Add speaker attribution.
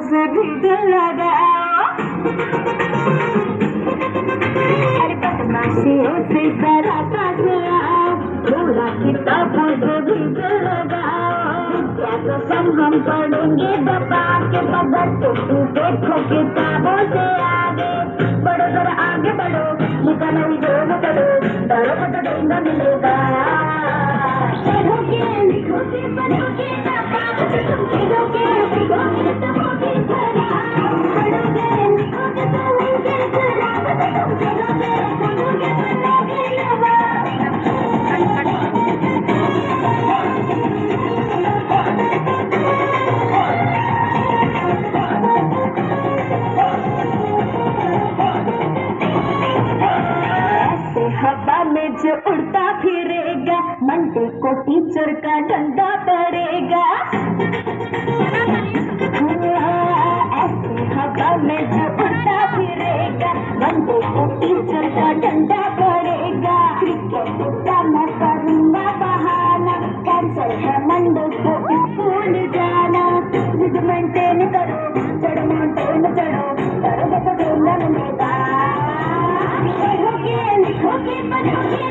Speaker 1: से भी दिल लगाओ। अरे बदमाशियों से जरा पास आओ, थोड़ा किताबों से भी दिल लगाओ। क्या कसम हम पढ़ेंगे दबा के मगर तुम देखो किताबों से आगे बढ़ो, जरा आगे बढ़ो, लिखा नहीं जो न पढ़ो, डरो को तो डंडा मिलेगा। पढ़ोगे लिखोगे पढ़ोगे ना पाओगे, तुम पढ़ोगे लिखोगे तो होगे खराब। पढ़ोगे लिखोगे तो होगे खराब, तुम पढ़ोगे पढ़ोगे बनोगे नवाब। ऐसे हवा में जो उड़ता फिरेगा, मंडे को टीचर का डंडा पड़ेगा। ऐसे हवा में जो उड़ता फिरेगा, मंडे को टीचर का डंडा पड़ेगा। क्रिकेट का मैं करूँगा बहाना, कैंसर है मंडे को स्कूल जाना। जिद मेंटेन करो, चढ़ो माउंटेन चढ़ो, करोगे तो डोला मिलेगा। पढ़ोगे लिखोगे पढ़ोगे